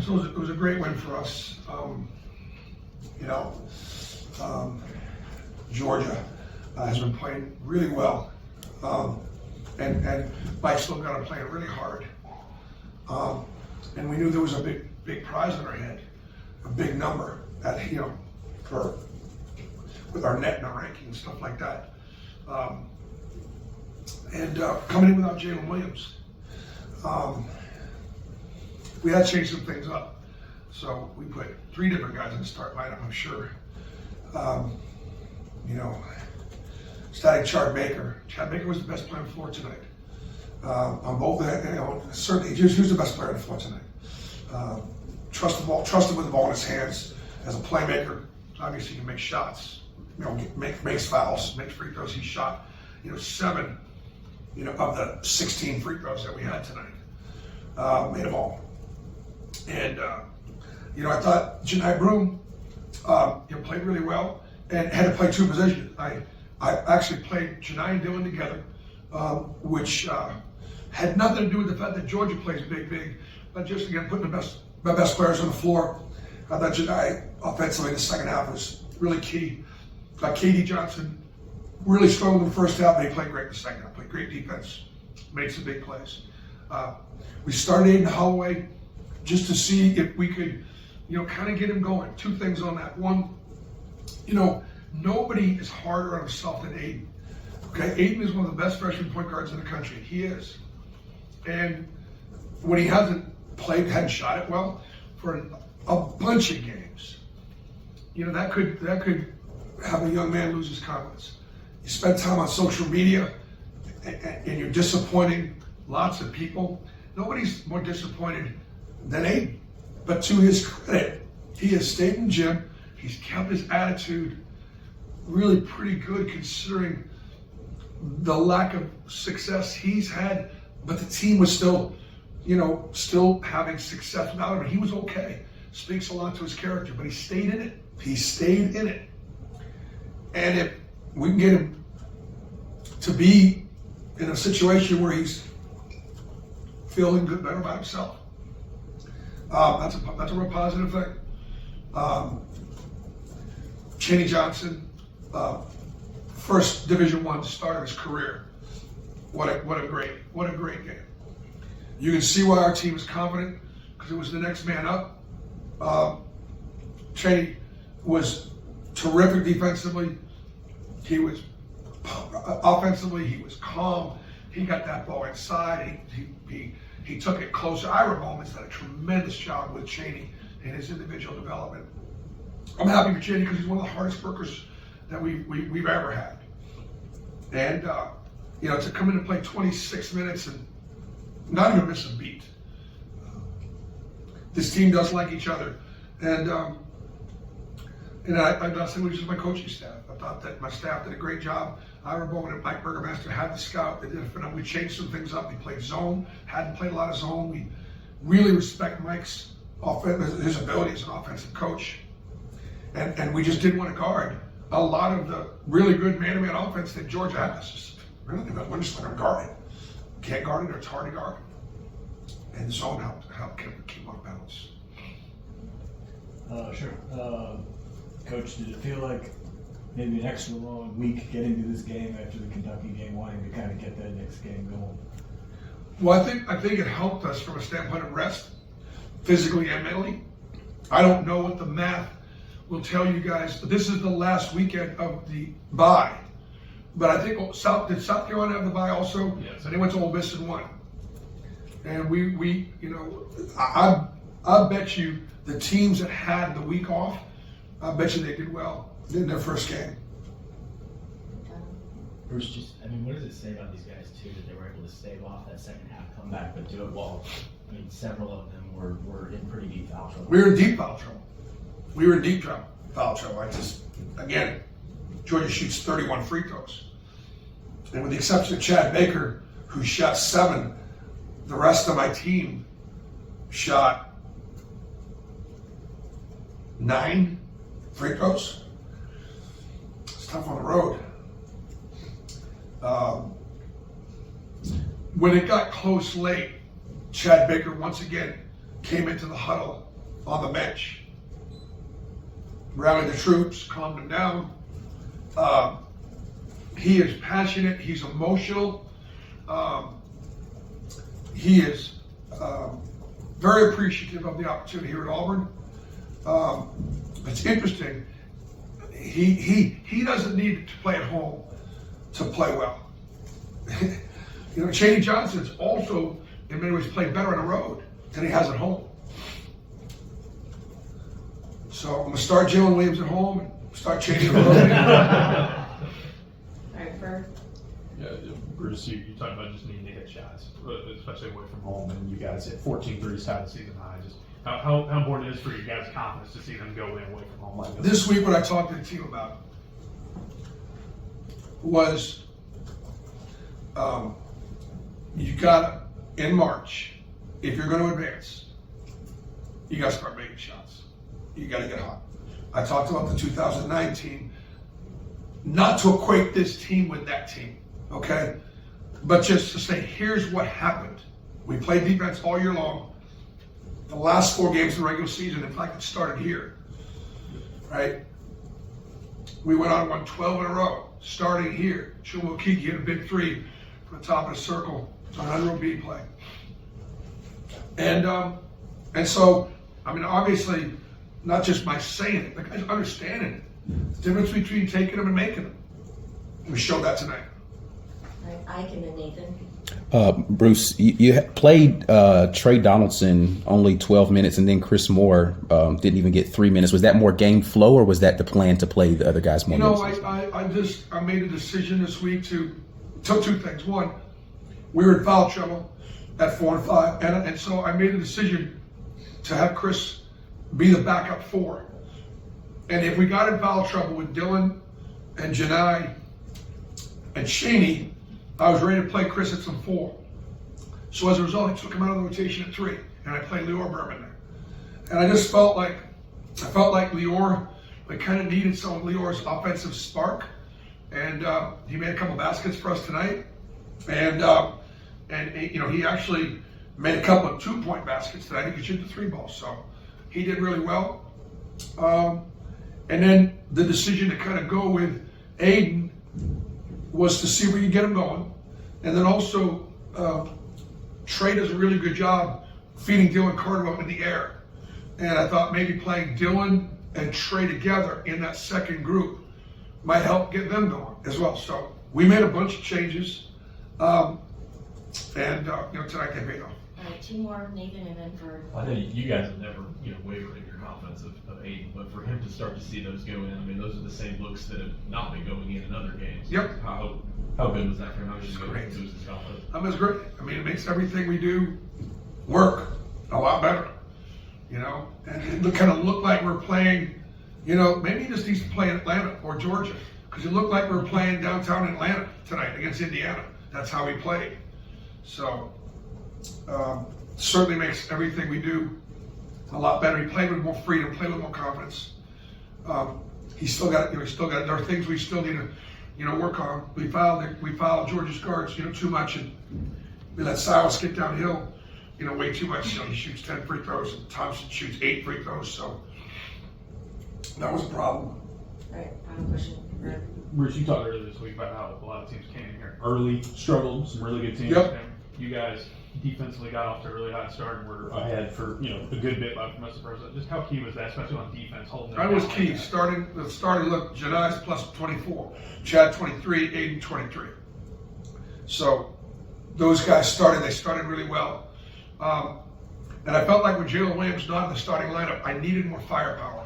So it was a great win for us. Georgia has been playing really well, and Mike still got them playing really hard. And we knew there was a big prize on our head, a big number at with our net and our ranking and stuff like that. Coming in without Jalen Williams, we had to change some things up. So we put 3 different guys in the start lineup, I'm sure. Starting Chad Baker. Chad Baker was the best player on the floor tonight. On both, certainly he was the best player on the floor tonight. Trusted with the ball in his hands as a playmaker. Obviously, he can make shots. Makes fouls, makes free throws. He shot, 7, of the 16 free throws that we had tonight. Made them all. And I thought Janai Broom, played really well and had to play 2 positions. I actually played Janai and Dylan together, which had nothing to do with the fact that Georgia plays big, but just again putting my best players on the floor. I thought Janai offensively in the second half was really key. Katie Johnson really struggled in the first half, but he played great in the second half. Played great defense, made some big plays. We started Aiden Holloway just to see if we could, kind of get him going. 2 things on that. One, nobody is harder on himself than Aiden. Okay, Aiden is one of the best freshman point guards in the country. He is. And when he hadn't shot it well for a bunch of games, that could have a young man lose his confidence. You spend time on social media and you're disappointing lots of people. Nobody's more disappointed than Aiden. But to his credit, he has stayed in the gym. He's kept his attitude really pretty good considering the lack of success he's had, but the team was still having success without him. He was okay. Speaks a lot to his character, but he stayed in it. And if we can get him to be in a situation where he's feeling good, better about himself, that's a real positive thing. Cheney Johnson, first Division I start of his career. What a great game. You can see why our team is confident because it was the next man up. Cheney was terrific defensively. He was offensively. He was calm. He got that ball inside. He took it closer. Ira Bowman's done a tremendous job with Cheney in his individual development. I'm happy for Cheney because he's one of the hardest workers that we've ever had. And to come in and play 26 minutes and not even miss a beat. This team does like each other, and I'm not saying just my coaching staff. I thought that my staff did a great job. Ira Bowman and Mike Burgermaster had the scout. They did it for them. We changed some things up. We played zone. Hadn't played a lot of zone. We really respect Mike's his ability as an offensive coach, and we just didn't want to guard a lot of the really good man-to-man offense that Georgia has. We're just not going to guard it. Can't guard it, or it's hard to guard. And the zone helped keep on balance. Sure. Coach, did it feel like maybe an extra long week getting to this game after the Kentucky game, wanting to kind of get that next game going? Well, I think it helped us from a standpoint of rest, physically and mentally. I don't know what the math will tell you guys, but this is the last weekend of the bye. But I think did South Carolina have the bye also? Yes. And they went to Ole Miss and won. And I bet you the teams that had the week off, I bet you they did well in their first game. Bruce, what does it say about these guys too that they were able to stave off that second half comeback, but do it well? Several of them were in pretty deep foul trouble. We were in deep foul trouble. Again, Georgia shoots 31 free throws. And with the exception of Chad Baker, who shot 7, the rest of my team shot 9 free throws. It's tough on the road. When it got close late, Chad Baker once again came into the huddle on the bench. Rallied the troops, calmed them down. He is passionate. He's emotional. He is very appreciative of the opportunity here at Auburn. It's interesting. He doesn't need to play at home to play well. Chaney Johnson's also, in many ways, played better on the road than he has at home. So I'm going to start Jalen Williams at home and start Chaney on the road. All right, Bert. Yeah, Bruce, you talked about just needing to hit shots, especially away from home, and you guys hit 14 threes, tied the season high. Just how important it is for you guys' confidence to see them go in away from home like this? This week, what I talked to the team about was you got in March, if you're going to advance, you got to start making shots. You got to get hot. I talked about the 2019, not to equate this team with that team, okay? But just to say, here's what happened. We played defense all year long. The last 4 games of the regular season, in fact, it started here, right? We went on and won 12 in a row, starting here. Chuma Okeke hit a big 3 from the top of the circle on an unreal B play. And so, I mean, obviously, not just by saying it, the guys understanding it. The difference between taking them and making them. We showed that tonight. All right, Ike and then Nathan. Bruce, you played Trey Donaldson only 12 minutes, and then Chris Moore didn't even get 3 minutes. Was that more game flow, or was that the plan to play the other guys more minutes? I made a decision this week to 2 things. One, we were in foul trouble at 4 and 5, and so I made a decision to have Chris be the backup 4. And if we got in foul trouble with Dylan and Janai and Chaney, I was ready to play Chris at some 4. So as a result, I took him out of the rotation at 3, and I played Lior Berman there. And I just felt like Lior, I kind of needed some of Lior's offensive spark, and he made a couple baskets for us tonight, and he actually made a couple of 2-point baskets tonight. He could shoot the 3 ball, so he did really well. And then the decision to kind of go with Aiden was to see where you get him going. And then also, Trey does a really good job feeding Dylan Cardwell in the air. And I thought maybe playing Dylan and Trey together in that second group might help get them going as well. So we made a bunch of changes. Tonight they paid off. All right, 2 more, Nathan and then Bert. I know you guys have never, wavered in your confidence of Aiden, but for him to start to see those go in, I mean, those are the same looks that have not been going in other games. Yep. How good was that for him? How was Great. his confidence? It was great. I mean, it makes everything we do work a lot better, and it kind of looked like we're playing, maybe he just needs to play in Atlanta or Georgia, because it looked like we were playing downtown Atlanta tonight against Indiana. That's how we played. So, certainly makes everything we do a lot better. He played with more freedom, played with more confidence. He's still got, there are things we still need to, work on. We fouled Georgia's guards, too much, and we let Silas get downhill, way too much. He shoots 10 free throws, and Thompson shoots 8 free throws, so that was a problem. All right, final question, Bert. Bruce, you talked earlier this week about how a lot of teams came in here early, struggled, some really good teams. Yep. You guys defensively got off to a really hot start and were ahead for a good bit by most of the first. Just how key was that, especially on defense, holding it That was down key. like that? Starting, look, Janai's plus 24, Chad 23, Aiden 23. So those guys they started really well. And I felt like with Jalen Williams not in the starting lineup, I needed more firepower.